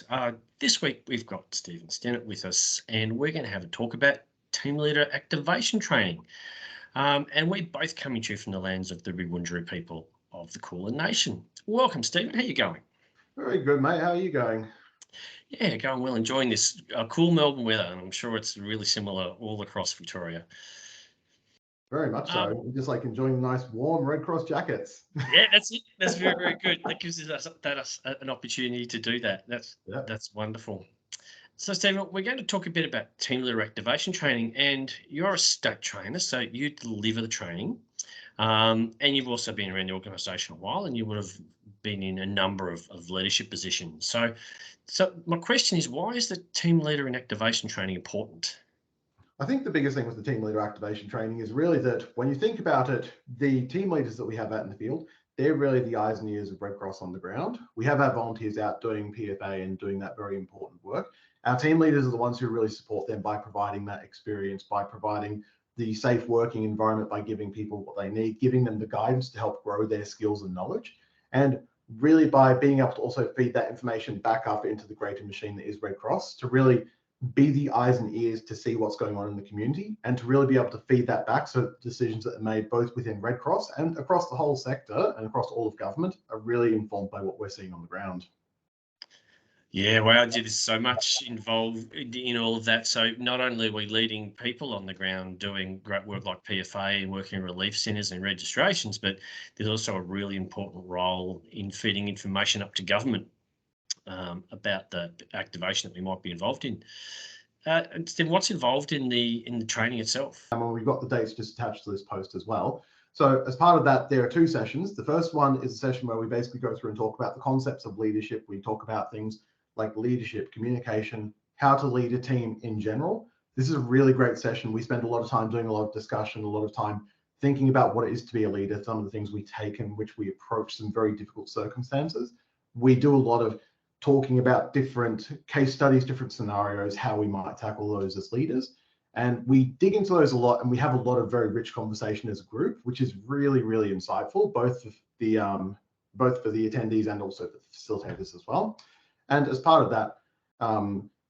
folks. This week we've got Stephen Stennett with us, and we're going to have a talk about team leader activation training. And we're both coming to you from the lands of the Wurundjeri people of the Kulin Nation. Welcome, Stephen. How are you going? Very good, mate. How are you going? Yeah, going well. Enjoying this cool Melbourne weather, and I'm sure it's really similar all across Victoria. Very much so. We're just like enjoying nice, warm Red Cross jackets. Yeah, that's it. That's very, very good. That gives us an opportunity to do that. That's wonderful. So, Stephen, we're going to talk a bit about team leader activation training, and you're a state trainer, so you deliver the training, and you've also been around the organisation a while, and you would have been in a number of leadership positions. So my question is, why is the team leader in activation training important? I think the biggest thing with the team leader activation training is really that when you think about it, the team leaders that we have out in the field, they're really the eyes and ears of Red Cross on the ground. We have our volunteers out doing PFA and doing that very important work. Our team leaders are the ones who really support them by providing that experience, by providing the safe working environment, by giving people what they need, giving them the guidance to help grow their skills and knowledge. And really by being able to also feed that information back up into the greater machine that is Red Cross to really be the eyes and ears to see what's going on in the community and to really be able to feed that back so decisions that are made both within Red Cross and across the whole sector and across all of government are really informed by what we're seeing on the ground. Yeah, wow, there's so much involved in all of that. So not only are we leading people on the ground doing great work like PFA and working in relief centres and registrations, but there's also a really important role in feeding information up to government about the activation that we might be involved in. Then what's involved in the training itself? And we've got the dates just attached to this post as well. So as part of that, there are two sessions. The first one is a session where we basically go through and talk about the concepts of leadership. We talk about things like leadership, communication, how to lead a team in general. This is a really great session. We spend a lot of time doing a lot of discussion, a lot of time thinking about what it is to be a leader, some of the things we take in which we approach some very difficult circumstances. We do a lot of talking about different case studies, different scenarios, how we might tackle those as leaders. And we dig into those a lot, and we have a lot of very rich conversation as a group, which is really, really insightful, both for the attendees and also for the facilitators as well. And as part of that,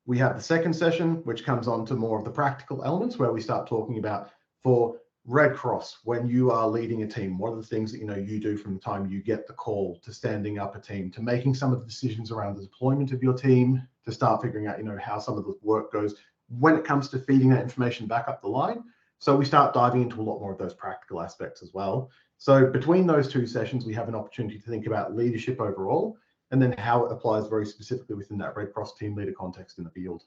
we have the second session, which comes on to more of the practical elements, where we start talking about for Red Cross, when you are leading a team, what are the things that you do from the time you get the call to standing up a team, to making some of the decisions around the deployment of your team, to start figuring out how some of the work goes when it comes to feeding that information back up the line. So we start diving into a lot more of those practical aspects as well. So between those two sessions, we have an opportunity to think about leadership overall, and then how it applies very specifically within that Red Cross team leader context in the field.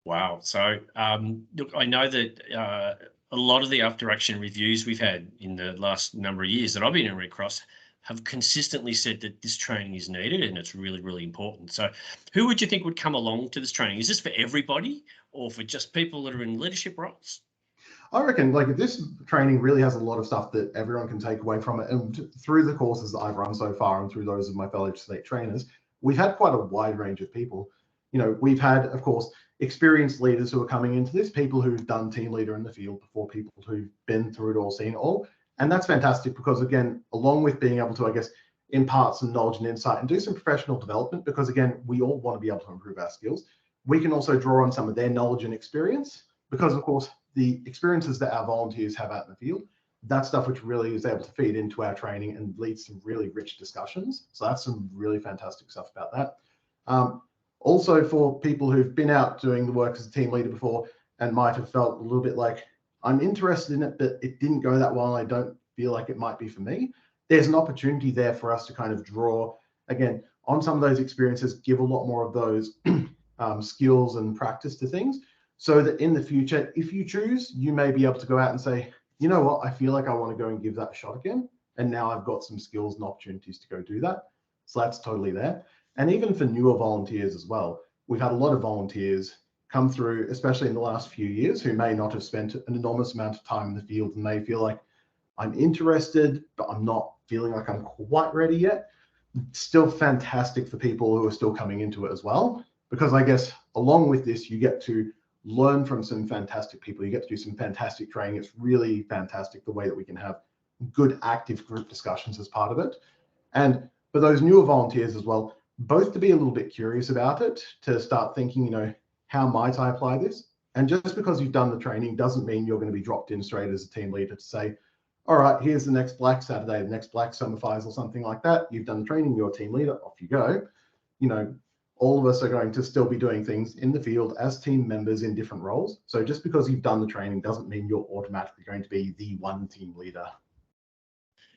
Wow. So look, I know that a lot of the after action reviews we've had in the last number of years that I've been in Red Cross have consistently said that this training is needed and it's really, really important. So who would you think would come along to this training? Is this for everybody or for just people that are in leadership roles? I reckon this training really has a lot of stuff that everyone can take away from it. And through the courses that I've run so far and through those of my fellow state trainers, we've had quite a wide range of people. We've had, of course, experienced leaders who are coming into this, people who've done team leader in the field before, people who've been through it all, seen it all. And that's fantastic because, again, along with being able to, impart some knowledge and insight and do some professional development, because, again, we all want to be able to improve our skills, we can also draw on some of their knowledge and experience because, of course, the experiences that our volunteers have out in the field, that stuff which really is able to feed into our training and lead some really rich discussions. So that's some really fantastic stuff about that. Also, for people who've been out doing the work as a team leader before and might have felt a little bit like, I'm interested in it, but it didn't go that well, and I don't feel like it might be for me, there's an opportunity there for us to kind of draw, again, on some of those experiences, give a lot more of those skills and practice to things, so that in the future, if you choose, you may be able to go out and say, you know what, I feel like I want to go and give that a shot again. And now I've got some skills and opportunities to go do that. So that's totally there. And even for newer volunteers as well, we've had a lot of volunteers come through, especially in the last few years, who may not have spent an enormous amount of time in the field and may feel like, I'm interested, but I'm not feeling like I'm quite ready yet. Still fantastic for people who are still coming into it as well, because I guess along with this, you get to learn from some fantastic people. You get to do some fantastic training. It's really fantastic the way that we can have good active group discussions as part of it. And for those newer volunteers as well, both to be a little bit curious about it, to start thinking, you know, how might I apply this? And just because you've done the training doesn't mean you're going to be dropped in straight as a team leader to say, all right, here's the next Black Saturday, the next Black Summer Fires or something like that. You've done the training, you're a team leader, off you go. You know, all of us are going to still be doing things in the field as team members in different roles. So just because you've done the training doesn't mean you're automatically going to be the one team leader.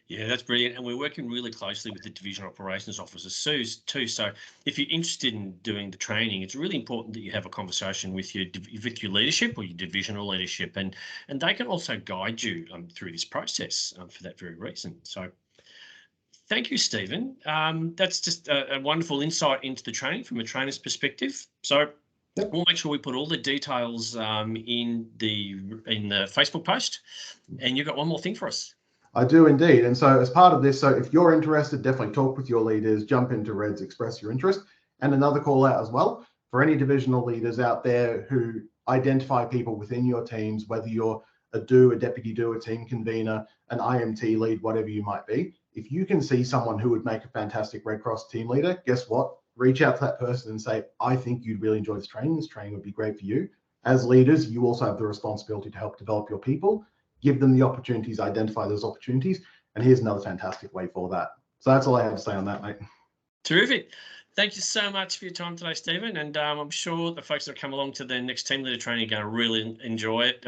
Yeah, that's brilliant. And we're working really closely with the Division Operations Officers too. So if you're interested in doing the training, it's really important that you have a conversation with your leadership or your divisional leadership, and they can also guide you through this process for that very reason. So thank you, Stephen. That's just a wonderful insight into the training from a trainer's perspective. So yep. We'll make sure we put all the details in the Facebook post. And you've got one more thing for us. I do indeed. And so as part of this, so if you're interested, definitely talk with your leaders, jump into Reds, express your interest. And another call out as well, for any divisional leaders out there who identify people within your teams, whether you're a DO, a deputy DO, a team convener, an IMT lead, whatever you might be, if you can see someone who would make a fantastic Red Cross team leader, guess what? Reach out to that person and say, I think you'd really enjoy this training. This training would be great for you. As leaders, you also have the responsibility to help develop your people. Give them the opportunities, identify those opportunities, and here's another fantastic way for that. So that's all I have to say on that, mate. Terrific. Thank you so much for your time today, Stephen. And I'm sure the folks that come along to the next team leader training are going to really enjoy it.